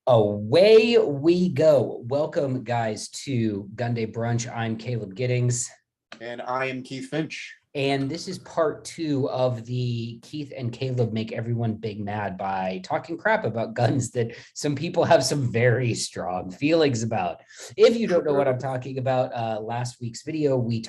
Away we go. Welcome, guys, to Gunday Brunch. I'm Caleb Giddings. And I am Keith Finch. And this is part 2 of the Keith and Caleb make everyone big mad by talking crap about guns that some people have some very strong feelings about. If you don't know what I'm talking about, last week's video, we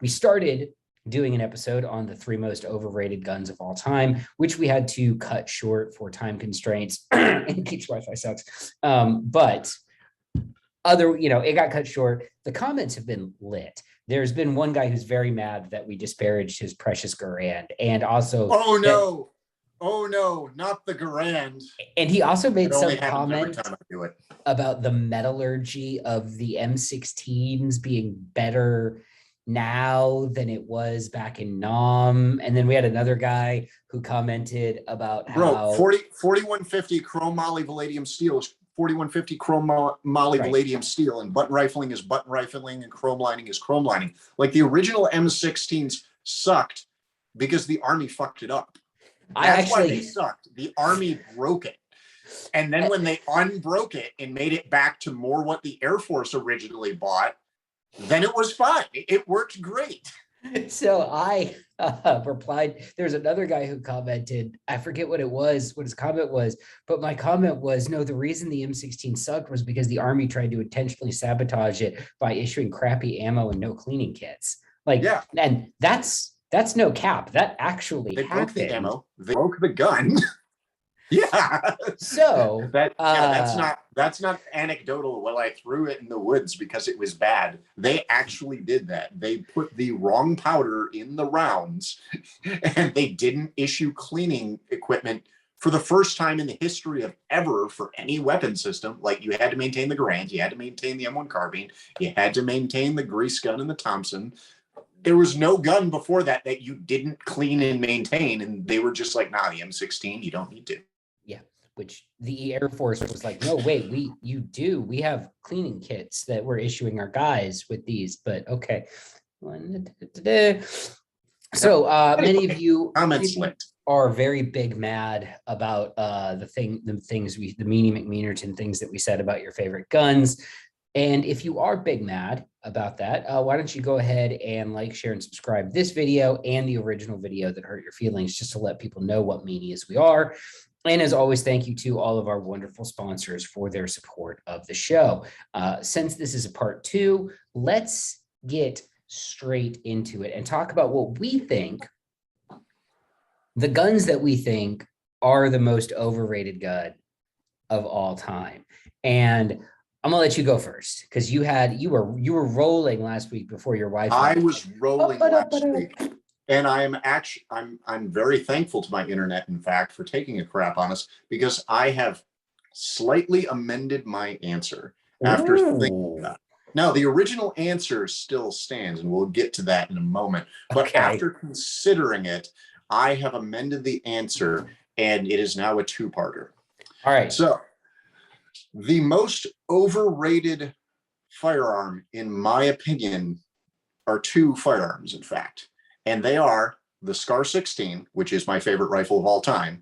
started doing an episode on the 3 most overrated guns of all time, which we had to cut short for time constraints. And Keith's Wi-Fi sucks. But it got cut short. The comments have been lit. There's been one guy who's very mad that we disparaged his precious Garand, and also oh no, not the Garand. And he also made some comment about the metallurgy of the M16s being better now than it was back in Nam. And then we had another guy who commented about how 4150 chrome moly palladium steel is 4150 chrome moly palladium steel, and button rifling is button rifling and chrome lining is chrome lining. Like, the original M16s sucked because the Army fucked it up. That's why they sucked. The Army broke it. And then when they unbroke it and made it back to more what the Air Force originally bought, then it was fine. It worked great. So I replied, there's another guy who commented, I forget what his comment was, but my comment was, no, the reason the M16 sucked was because the Army tried to intentionally sabotage it by issuing crappy ammo and no cleaning kits. And that's no cap. That actually happened. Broke the ammo. They broke the gun. Yeah. So that's not anecdotal. Well, I threw it in the woods because it was bad. They actually did that. They put the wrong powder in the rounds, and they didn't issue cleaning equipment for the first time in the history of ever for any weapon system. Like, you had to maintain the Garand, you had to maintain the M1 carbine, you had to maintain the grease gun and the Thompson. There was no gun before that you didn't clean and maintain, and they were just like, nah, the M16, you don't need to. Yeah, which the Air Force was like, no, wait, we have cleaning kits that we're issuing our guys with these, but okay. So many of you are very big mad about the Meanie McMeanerton things that we said about your favorite guns. And if you are big mad about that, why don't you go ahead and like, share, and subscribe this video and the original video that hurt your feelings, just to let people know what meanies we are. And as always, thank you to all of our wonderful sponsors for their support of the show. Since this is a part 2, let's get straight into it and talk about what we think, the guns that we think are the most overrated gun of all time. And I'm gonna let you go first, because you were rolling last week before your wife. I was rolling last week. And I'm very thankful to my internet, in fact, for taking a crap on us, because I have slightly amended my answer after thinking about it. Now, the original answer still stands, and we'll get to that in a moment. But after considering it, I have amended the answer, and it is now a 2-parter. All right. So, the most overrated firearm, in my opinion, are 2 firearms, in fact. And they are the Scar 16, which is my favorite rifle of all time,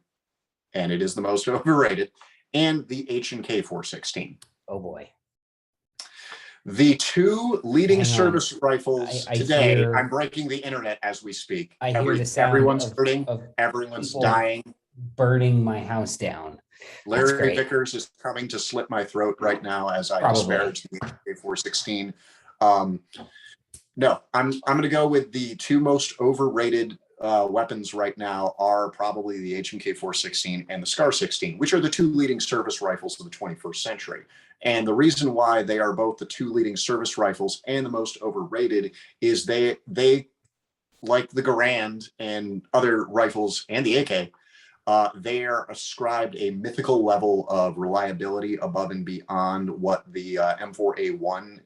and it is the most overrated, and the H&K 416. Oh boy. The 2 leading service rifles today, I'm breaking the internet as we speak. I hear the sound everyone's hurting, everyone's dying. Burning my house down. Larry Vickers is coming to slit my throat right now as I disparage the H&K 416. No, I'm going to go with the 2 most overrated weapons right now are probably the H&K 416 and the Scar 16, which are the 2 leading service rifles of the 21st century. And the reason why they are both the 2 leading service rifles and the most overrated is they like the Garand and other rifles and the AK, they are ascribed a mythical level of reliability above and beyond what the M4A1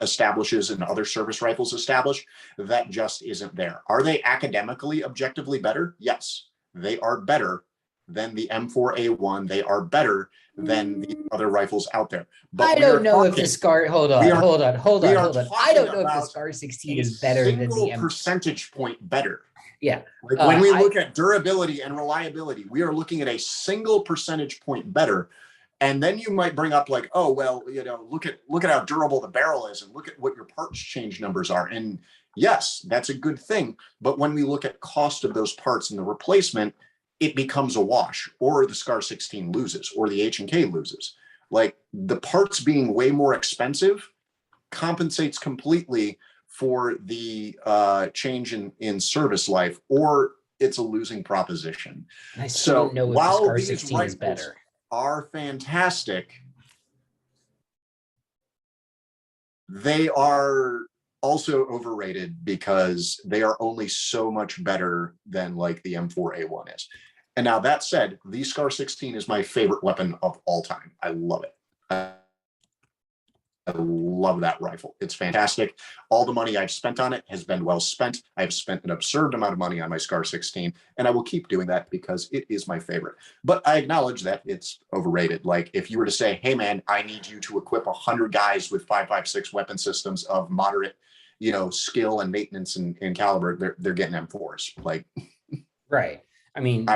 establishes and other service rifles establish. That just isn't there. Are they academically, objectively better? Yes, they are better than the M4A1. They are better than the other rifles out there. But I don't know if the Scar, hold on. I don't know if the Scar 16 is better than the M. Percentage point better. Yeah. Like when we look at durability and reliability, we are looking at a single percentage point better. And then you might bring up like, oh, well, look at how durable the barrel is and look at what your parts change numbers are. And yes, that's a good thing. But when we look at cost of those parts and the replacement, it becomes a wash, or the SCAR 16 loses, or the H&K loses. Like, the parts being way more expensive compensates completely for the change in service life, or it's a losing proposition. And I still don't know if the SCAR 16 is better. Are fantastic. They are also overrated because they are only so much better than like the M4A1 is. And now that said, the SCAR 16 is my favorite weapon of all time. I love it. I love that rifle. It's fantastic. All the money I've spent on it has been well spent. I've spent an absurd amount of money on my SCAR 16, and I will keep doing that because it is my favorite. But I acknowledge that it's overrated. Like, if you were to say, hey man, I need you to equip 100 guys with 5.56 weapon systems of moderate, skill and maintenance and caliber, they're getting M4s. Like, right. I mean,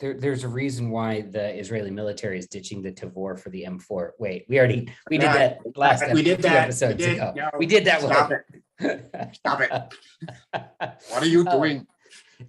there's a reason why the Israeli military is ditching the Tavor for the M4. Wait, we did that last episodes ago. No, we did that. Stop it. Stop it. What are you doing?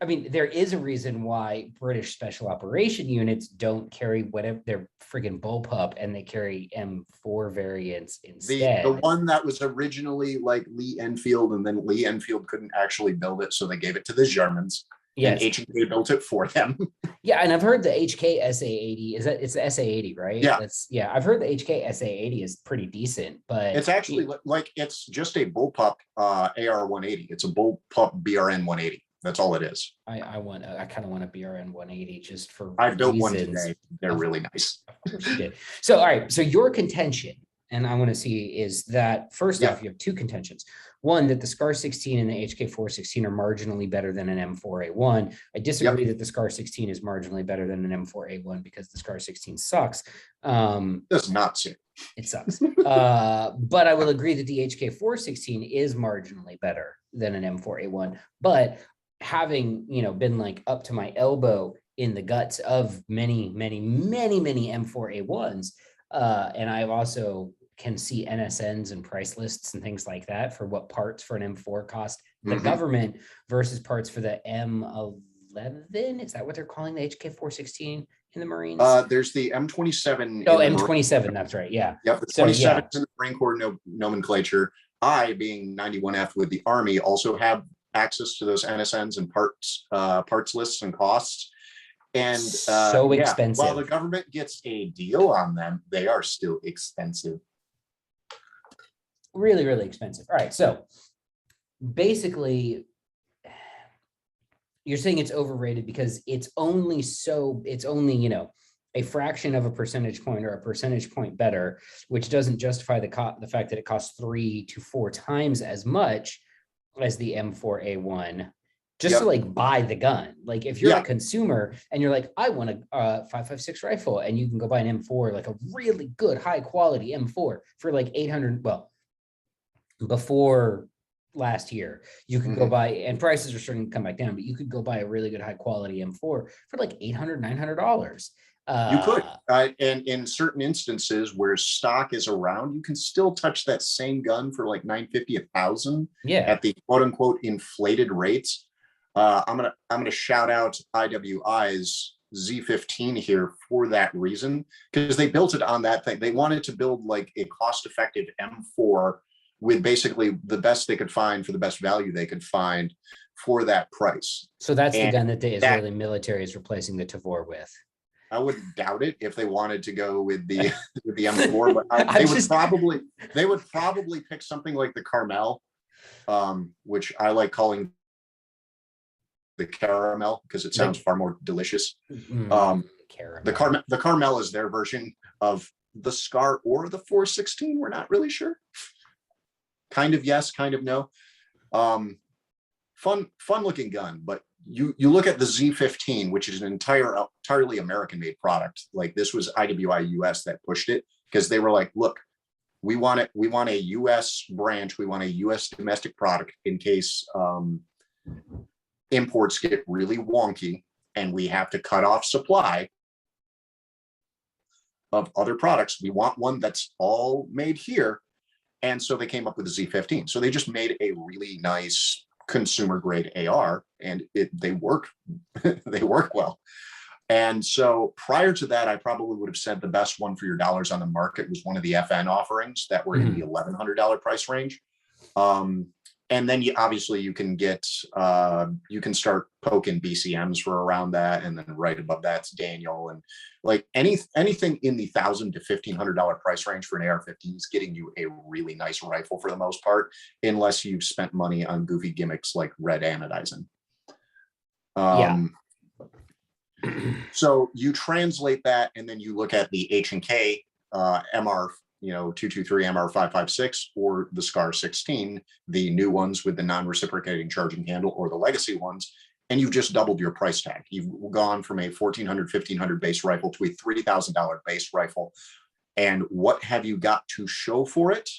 I mean, there is a reason why British special operation units don't carry whatever their friggin' bullpup, and they carry M4 variants instead. The one that was originally like Lee Enfield, and then Lee Enfield couldn't actually build it, so they gave it to the Germans. Yes. And H&K built it for them. Yeah, and I've heard the HK SA80 it's the SA80, right? Yeah, I've heard the HK SA80 is pretty decent, but it's actually like it's just a bullpup AR 180. It's a bullpup BRN 180. That's all it is. I kind of want a BRN 180 just for I built one today. They're really nice. Of course you did. So all right, so your contention, and I want to see, is that first off, you have two contentions. One, that the SCAR 16 and the HK 416 are marginally better than an M4A1. I disagree that the SCAR 16 is marginally better than an M4A1 because the SCAR 16 sucks. Does not suck. It sucks. But I will agree that the HK 416 is marginally better than an M4A1. But having, been like up to my elbow in the guts of many M4A1s, and I've also can see NSNs and price lists and things like that for what parts for an M4 cost the government versus parts for the M11. Is that what they're calling the HK 416 in the Marines? There's the M27. Oh, M27. That's right. Yeah. Yep. The 27 in the Marine Corps nomenclature. I, being 91F with the Army, also have access to those NSNs and parts lists and costs. And so expensive. While the government gets a deal on them, they are still expensive. Really, really expensive. All right. So basically, you're saying it's overrated because it's only, a fraction of a percentage point or a percentage point better, which doesn't justify the fact that it costs 3 to 4 times as much as the M4A1 just to like buy the gun. Like, if you're a consumer and you're like, I want a 5.56 rifle, and you can go buy an M4, like a really good high quality M4 for like 800. Well, before last year, you could go buy, and prices are starting to come back down, but you could go buy a really good high quality M4 for like $800, $900. You could, and in certain instances where stock is around, you can still touch that same gun for like $950, $1,000 at the quote unquote inflated rates. I'm gonna shout out IWI's Z15 here for that reason, because they built it on that thing. They wanted to build like a cost-effective M4 with basically the best they could find for the best value they could find for that price. So that's the gun that the Israeli military is replacing the Tavor with. I wouldn't doubt it if they wanted to go with the M4, but they would probably pick something like the Carmel, which I like calling the caramel because it sounds far more delicious. The Carmel is their version of the SCAR or the 416. We're not really sure. Kind of yes, kind of no. Fun looking gun, but you look at the Z15, which is an entirely American made product. Like, this was IWI US that pushed it because they were like, look, we want a US branch, we want a US domestic product in case imports get really wonky and we have to cut off supply. of other products. We want one that's all made here. And so they came up with the Z15. So they just made a really nice consumer grade AR, and they work, they work well. And so prior to that, I probably would have said the best one for your dollars on the market was one of the FN offerings that were in the $1,100 price range. And then obviously you can get, you can start poking BCMs for around that. And then right above that's Daniel, and like anything in the $1,000 to $1,500 price range for an AR-15 is getting you a really nice rifle for the most part, unless you've spent money on goofy gimmicks like red anodizing. So you translate that, and then you look at the H&K MR, 223 MR 556, or the SCAR 16, the new ones with the non-reciprocating charging handle, or the legacy ones, and you've just doubled your price tag. You've gone from a $1,400, $1,500 base rifle to a $3,000 base rifle. And what have you got to show for it?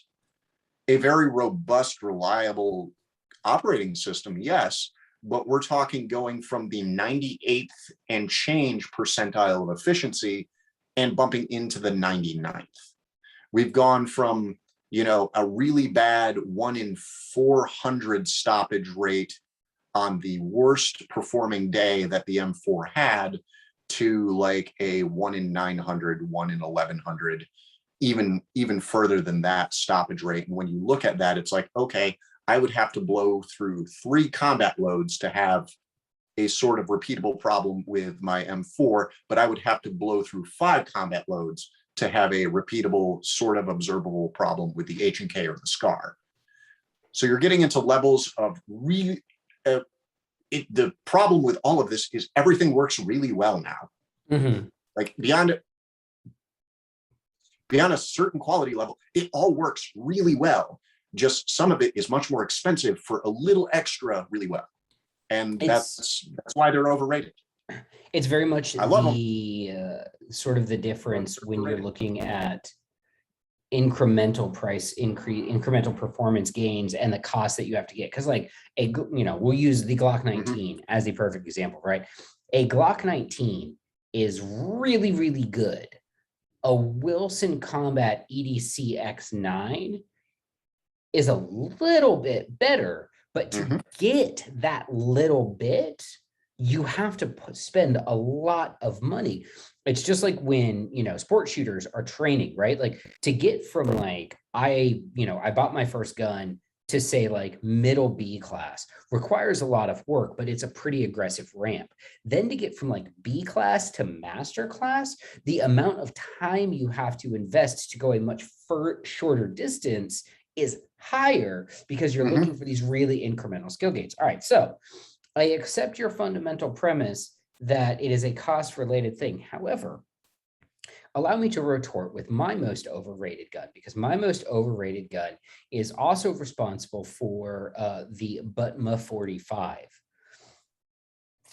A very robust, reliable operating system, yes, but we're talking going from the 98th and change percentile of efficiency and bumping into the 99th. We've gone from, a really bad 1 in 400 stoppage rate on the worst performing day that the M4 had to like a 1 in 900, 1 in 1100, even further than that stoppage rate. And when you look at that, it's like, okay, I would have to blow through 3 combat loads to have a sort of repeatable problem with my M4, but I would have to blow through 5 combat loads to have a repeatable, sort of observable problem with the H&K or the SCAR. So you're getting into levels of really, the problem with all of this is everything works really well now. Like beyond a certain quality level, it all works really well. Just some of it is much more expensive for a little extra really well. And that's why they're overrated. It's very much the sort of the difference when you're looking at incremental price increase, incremental performance gains, and the cost that you have to get. Because like we'll use the Glock 19 as the perfect example, right? A Glock 19 is really, really good. A Wilson Combat EDC X9 is a little bit better, but to get that little bit, you have to spend a lot of money. It's just like when, sport shooters are training, right? Like to get from like, I bought my first gun to say like middle B class requires a lot of work, but it's a pretty aggressive ramp. Then to get from like B class to master class, the amount of time you have to invest to go a much shorter distance is higher because you're looking for these really incremental skill gains. All right, so I accept your fundamental premise that it is a cost-related thing. However, allow me to retort with my most overrated gun, because my most overrated gun is also responsible for the Butma 45.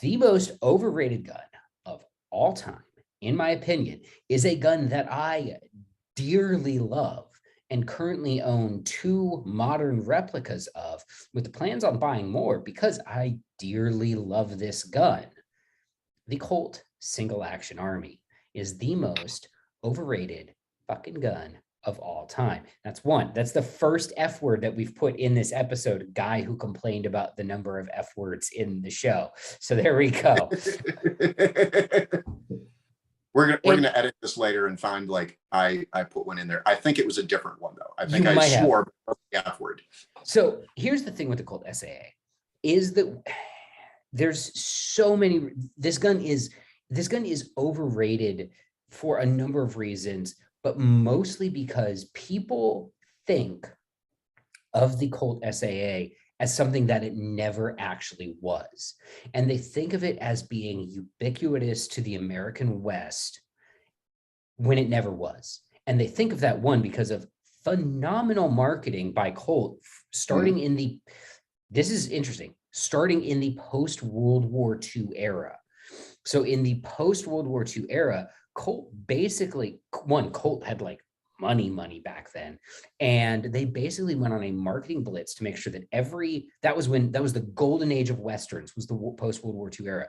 The most overrated gun of all time, in my opinion, is a gun that I dearly love and currently own 2 modern replicas of, with the plans on buying more because I dearly love this gun. The Colt Single Action Army is the most overrated fucking gun of all time. That's one. That's the first F word that we've put in this episode, a guy who complained about the number of F words in the show. So there we go. We're gonna edit this later and find like I put one in there. I think it was a different one though. I think I swore the F word. So here's the thing with the Colt SAA is that there's so many. This gun is overrated for a number of reasons, but mostly because people think of the Colt SAA as something that it never actually was. And they think of it as being ubiquitous to the American West when it never was. And they think of that one because of phenomenal marketing by Colt starting in the, this is interesting, starting in the post-World War II era. So in the post-World War II era, Colt basically, Colt had like money back then. And they basically went on a marketing blitz to make sure that that was the golden age of Westerns, was the post-World War II era.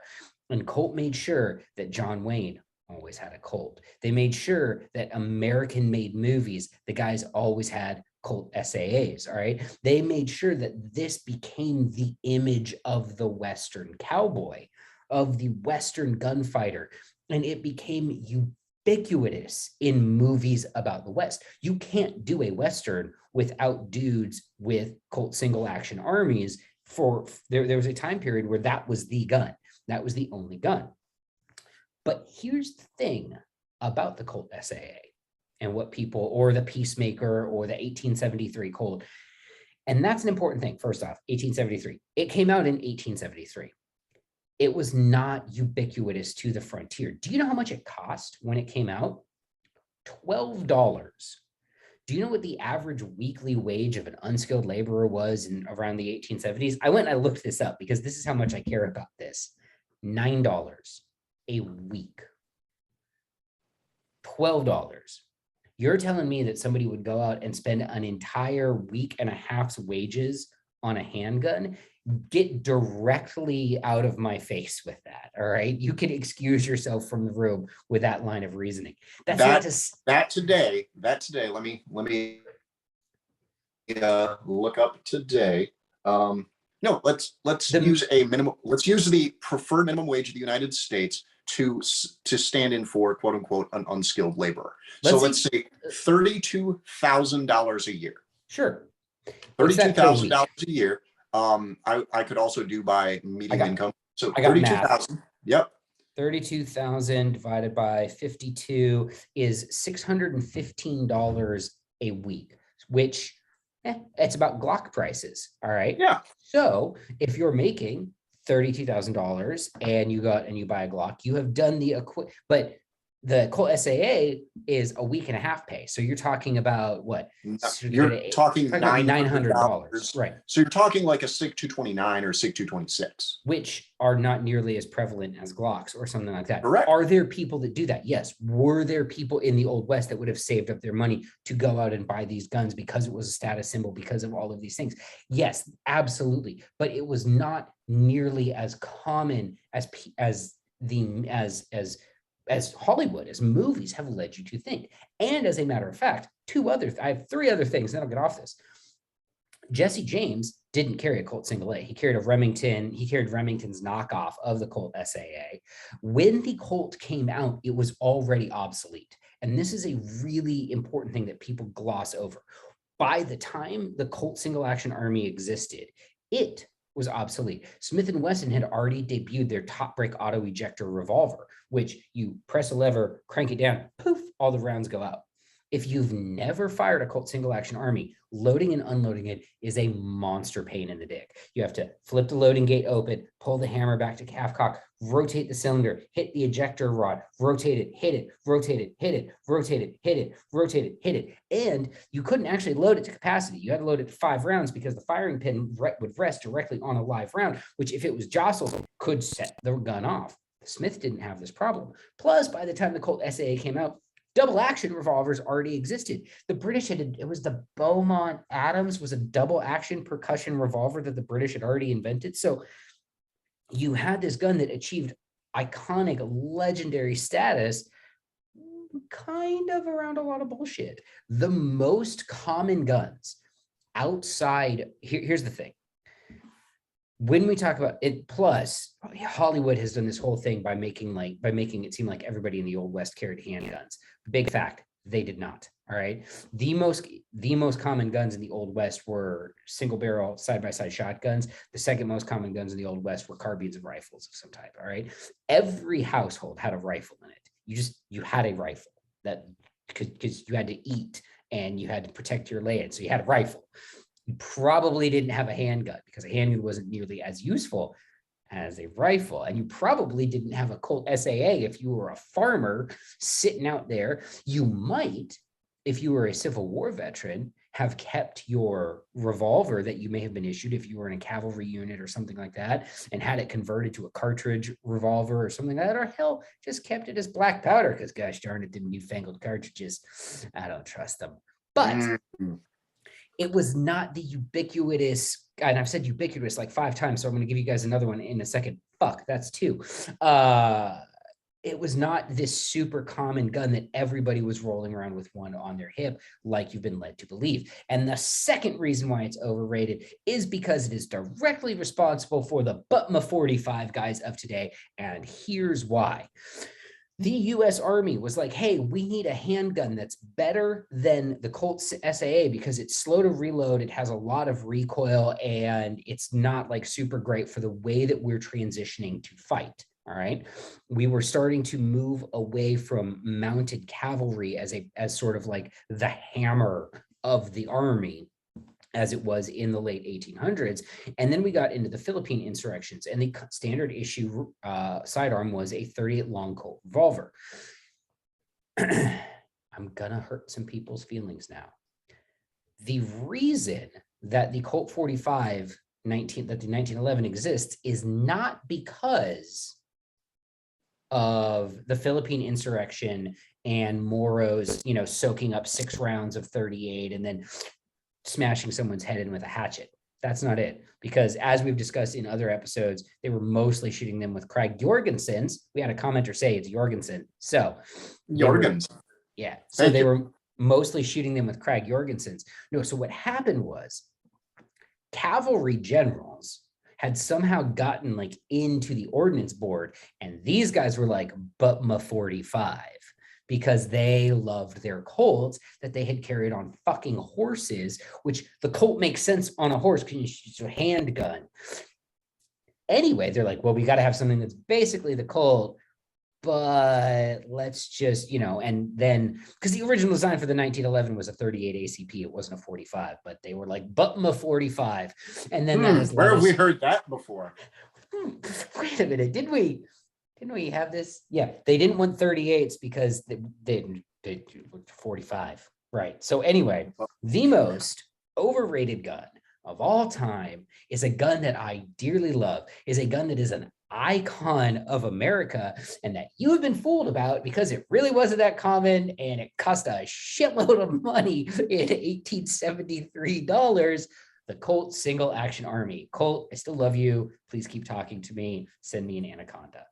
And Colt made sure that John Wayne always had a Colt. They made sure that American-made movies, the guys always had Colt SAAs, all right? They made sure that this became the image of the Western cowboy, of the Western gunfighter, and it became ubiquitous in movies about the West. You can't do a Western without dudes with Colt single action armies. There was a time period where that was the gun. That was the only gun. But here's the thing about the Colt SAA and what people, or the Peacemaker, or the 1873 Colt. And that's an important thing. First off, 1873. It came out in 1873. It was not ubiquitous to the frontier. Do you know how much it cost when it came out? $12. Do you know what the average weekly wage of an unskilled laborer was in around the 1870s? I went and I looked this up because this is how much I care about this. $9 a week. $12. You're telling me that somebody would go out and spend an entire week and a half's wages on a handgun? Get directly out of my face with that. All right. You can excuse yourself from the room with that line of reasoning. That today, let me look up today. No, let's use a minimum. Let's use the preferred minimum wage of the United States to stand in for quote unquote an unskilled laborer. Let's say $32,000 a year. Sure. $32,000 a year. I could also do by median income. So 32,000. Yep. 32,000 divided by 52 is $615 a week, which it's about Glock prices. All right. Yeah. So if you're making $32,000 and you buy a Glock, you have done but the Colt SAA is a week and a half pay. So you're talking about what? You're talking $900. Right. So you're talking like a SIG 229 or SIG 226. Which are not nearly as prevalent as Glocks or something like that. Correct. Are there people that do that? Yes. Were there people in the Old West that would have saved up their money to go out and buy these guns because it was a status symbol, because of all of these things? Yes, absolutely. But it was not nearly as common as Hollywood, as movies have led you to think. And as a matter of fact, I have three other things, then I'll get off this. Jesse James didn't carry a Colt single A. He carried Remington's knockoff of the Colt SAA. When the Colt came out, it was already obsolete. And this is a really important thing that people gloss over. By the time the Colt single action army existed, it was obsolete. Smith & Wesson had already debuted their top break auto ejector revolver, which you press a lever, crank it down, poof, all the rounds go out. If you've never fired a Colt single action army, loading and unloading it is a monster pain in the dick. You have to flip the loading gate open, pull the hammer back to calf cock, rotate the cylinder, hit the ejector rod, rotate it, hit it, rotate it, hit it, rotate it, hit it, rotate it, hit it. And you couldn't actually load it to capacity. You had to load it to 5 rounds because the firing pin would rest directly on a live round, which if it was jostled, could set the gun off. The Smith didn't have this problem. Plus, by the time the Colt SAA came out, double action revolvers already existed. The British it was the Beaumont Adams was a double action percussion revolver that the British had already invented. So you had this gun that achieved iconic, legendary status, kind of around a lot of bullshit. The most common guns outside, here's the thing. When we talk about it, plus Hollywood has done this whole thing by making it seem like everybody in the Old West carried handguns. Big fact, they did not. All right. The most common guns in the Old West were single barrel side-by-side shotguns. The second most common guns in the Old West were carbines and rifles of some type. All right. Every household had a rifle in it. You had a rifle that because you had to eat and you had to protect your land. So you had a rifle. You probably didn't have a handgun because a handgun wasn't nearly as useful as a rifle. And you probably didn't have a Colt SAA if you were a farmer sitting out there. You might, if you were a Civil War veteran, have kept your revolver that you may have been issued if you were in a cavalry unit or something like that, and had it converted to a cartridge revolver or something like that, or hell, just kept it as black powder because gosh darn it, them newfangled cartridges, I don't trust them. But it was not the ubiquitous, and I've said ubiquitous like 5 times, so I'm going to give you guys another one in a second. Fuck, that's 2. it was not this super common gun that everybody was rolling around with one on their hip, like you've been led to believe. And the second reason why it's overrated is because it is directly responsible for the Butma 45 guys of today. And here's why. The US Army was like, hey, we need a handgun that's better than the Colt SAA because it's slow to reload, it has a lot of recoil, and it's not like super great for the way that we're transitioning to fight. All right. We were starting to move away from mounted cavalry as sort of like the hammer of the army, as it was in the late 1800s. And then we got into the Philippine insurrections, and the standard issue sidearm was a 38 long Colt revolver. I'm gonna hurt some people's feelings now. The reason that the Colt 45 that the 1911 exists is not because of the Philippine insurrection and Moros, soaking up 6 rounds of 38 and then smashing someone's head in with a hatchet. That's not it. Because as we've discussed in other episodes, they were mostly shooting them with Krag Jorgensen's. We had a commenter say it's Jorgensen. So Jorgensen. Yeah. So they were mostly shooting them with Krag Jorgensen's. No, so what happened was cavalry generals had somehow gotten like into the ordnance board, and these guys were like Butma 45 because they loved their Colts that they had carried on fucking horses, which the Colt makes sense on a horse because you use a handgun. Anyway, they're like, well, we got to have something that's basically the Colt, but let's just, and then, because the original design for the 1911 was a 38 ACP, it wasn't a 45, but they were like, Butma 45. And then that is where have we heard that before? Wait a minute, didn't we have this? Yeah, they didn't want 38s because they 45, right? So anyway, the most overrated gun of all time is a gun that I dearly love, is a gun that is an icon of America and that you have been fooled about because it really wasn't that common and it cost a shitload of money in 1873 dollars. The Colt Single Action Army. Colt, I still love you. Please keep talking to me. Send me an anaconda.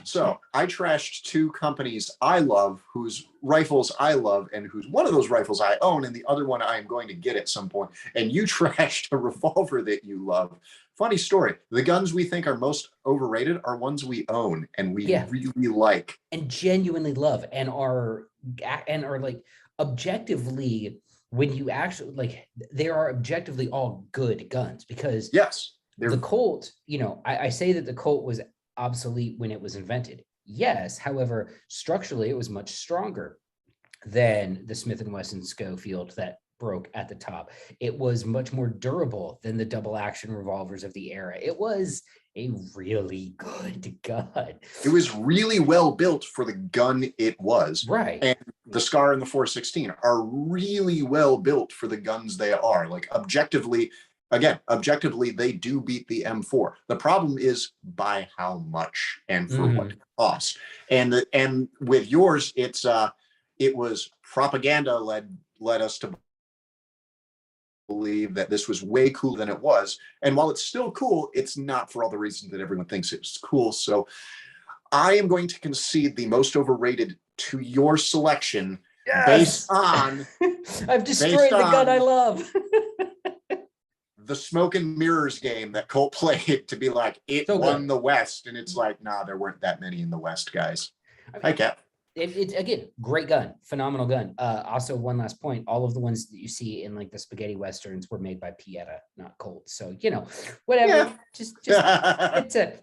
So I trashed 2 companies I love, whose rifles I love, and whose one of those rifles I own, and the other one I'm going to get at some point. And you trashed a revolver that you love. Funny story. The guns we think are most overrated are ones we own and we really like and genuinely love and are like objectively, when you actually like, they are objectively all good guns because yes. The Colt, I say that the Colt was obsolete when it was invented. Yes, however, structurally, it was much stronger than the Smith & Wesson Schofield that broke at the top. It was much more durable than the double action revolvers of the era. It was a really good gun. It was really well built for the gun it was. Right. And the Scar and the 416 are really well built for the guns they are. Like objectively, they do beat the M4. The problem is by how much and for what cost. And with yours, it was propaganda led us to believe that this was way cooler than it was. And while it's still cool, it's not for all the reasons that everyone thinks it's cool. So I am going to concede the most overrated to your selection based on I've destroyed the gun I love. The smoke and mirrors game that Colt played to be like, it won the West. And it's like, nah, there weren't that many in the West, guys. Hi, Cap. It's again, great gun, phenomenal gun. Also, one last point, all of the ones that you see in like the spaghetti westerns were made by Pieta, not Colt. So, whatever. Yeah. Just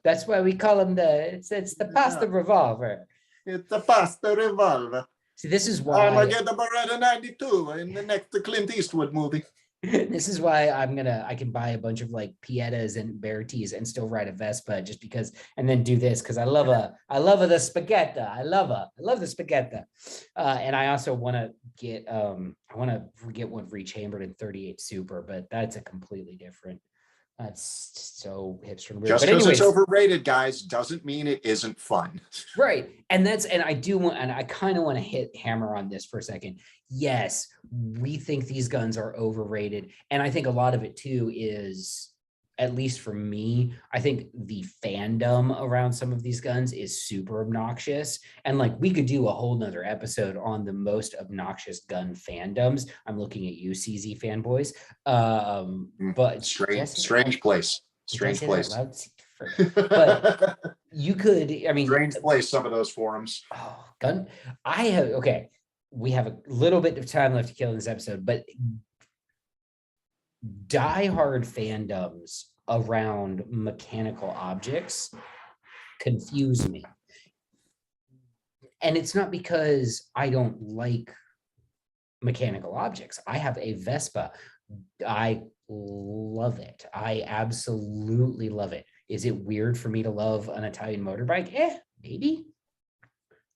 that's why we call them it's the pasta revolver. It's the pasta revolver. See, this is why I'm gonna get the Beretta 92 in the next Clint Eastwood movie. This is why I can buy a bunch of like Pietas and Verities and still ride a Vespa just because, and then do this because I love the spaghetti. I love the spaghetti. And I also want to get one rechambered in 38 Super, but that's a completely different. That's so hipster and weird. Just because it's overrated, guys, doesn't mean it isn't fun. Right. And I kind of want to hammer on this for a second. Yes, we think these guns are overrated. And I think a lot of it too is at least for me, I think the fandom around some of these guns is super obnoxious. And like, we could do a whole nother episode on the most obnoxious gun fandoms. I'm looking at you, CZ fanboys. But strange place. Strange place. But you could, I mean, strange place, some of those forums. Oh, gun. Okay. We have a little bit of time left to kill in this episode, but diehard fandoms around mechanical objects confuse me. And it's not because I don't like mechanical objects. I have a Vespa. I love it. I absolutely love it. Is it weird for me to love an Italian motorbike? Maybe.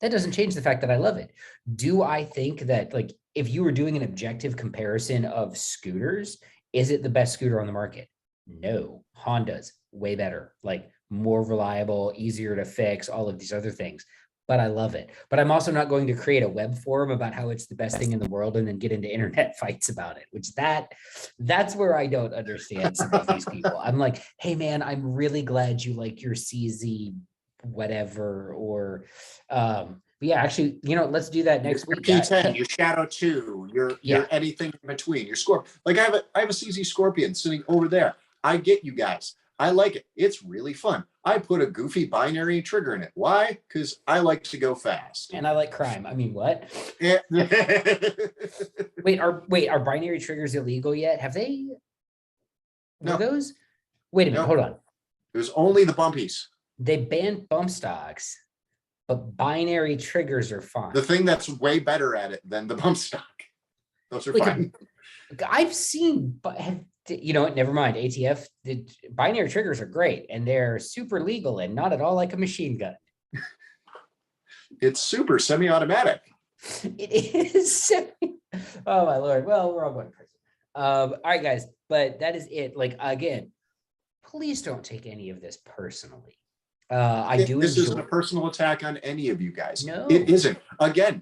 That doesn't change the fact that I love it. Do I think that, like, if you were doing an objective comparison of scooters, is it the best scooter on the market? No. Honda's way better, like more reliable, easier to fix, all of these other things. But I love it. But I'm also not going to create a web forum about how it's the best thing in the world and then get into internet fights about it, which that's where I don't understand some of these people. I'm like, hey man, I'm really glad you like your CZ whatever, or but yeah, actually, let's do that next week. P10, your Shadow 2, your anything in between, your Scorpion. Like I have a CZ Scorpion sitting over there. I get you guys. I like it. It's really fun. I put a goofy binary trigger in it. Why? Because I like to go fast. And I like crime. I mean, what? Yeah. Wait, are binary triggers illegal yet? Have they? No. Those? Wait a minute. Hold on. It was only the bumpies. They banned bump stocks, but binary triggers are fine. The thing that's way better at it than the bump stock. Those are fine. I've seen, but you know what? Never mind. ATF, the binary triggers are great and they're super legal and not at all like a machine gun. It's super semi-automatic. It is. Oh my Lord. Well, we're all going to prison. All right, guys, but that is it. Like, again, please don't take any of this personally. This isn't a personal attack on any of you guys. No, it isn't. Again,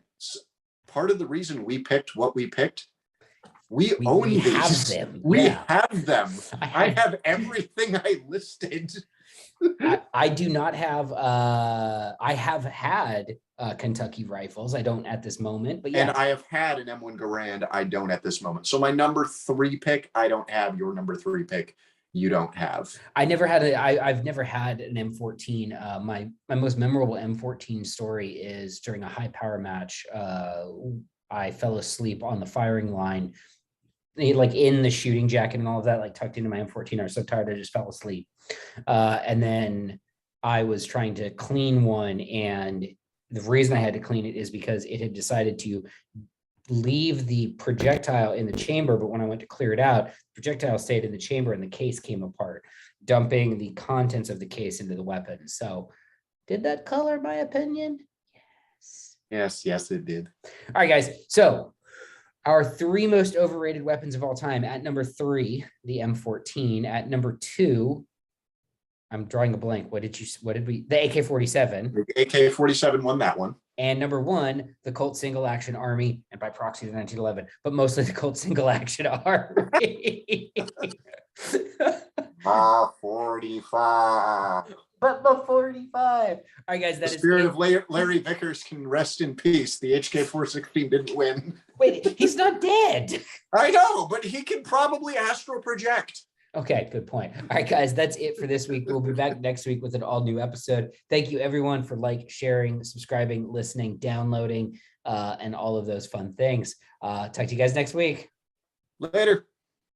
part of the reason we picked what we picked, we own these. Have them. We have them. I have everything I listed. I do not have. I have had Kentucky rifles. I don't at this moment, but yeah. And I have had an M1 Garand. I don't at this moment. So my number 3 pick, I don't have. Your number 3 pick, you don't have. I've never had an M14. My most memorable M14 story is during a high power match. I fell asleep on the firing line, like in the shooting jacket and all of that, like tucked into my M14. I was so tired I just fell asleep. And then I was trying to clean one, and the reason I had to clean it is because it had decided to leave the projectile in the chamber, but when I went to clear it out, the projectile stayed in the chamber and the case came apart, dumping the contents of the case into the weapon. So did that color my opinion? Yes, it did. All right, guys. So our 3 most overrated weapons of all time. At number 3, the M14. At number 2, I'm drawing a blank. What did we? The AK-47. The AK-47 won that one. And number 1, the Colt Single Action Army, and by proxy the 1911, but mostly the Colt Single Action Army. 45. But the 45. All right, guys, the spirit of Larry Vickers can rest in peace. The HK-416 didn't win. Wait, he's not dead. I know, but he can probably astral project. Okay, good point. All right, guys, that's it for this week. We'll be back next week with an all-new episode. Thank you, everyone, for sharing, subscribing, listening, downloading, and all of those fun things. Talk to you guys next week. Later.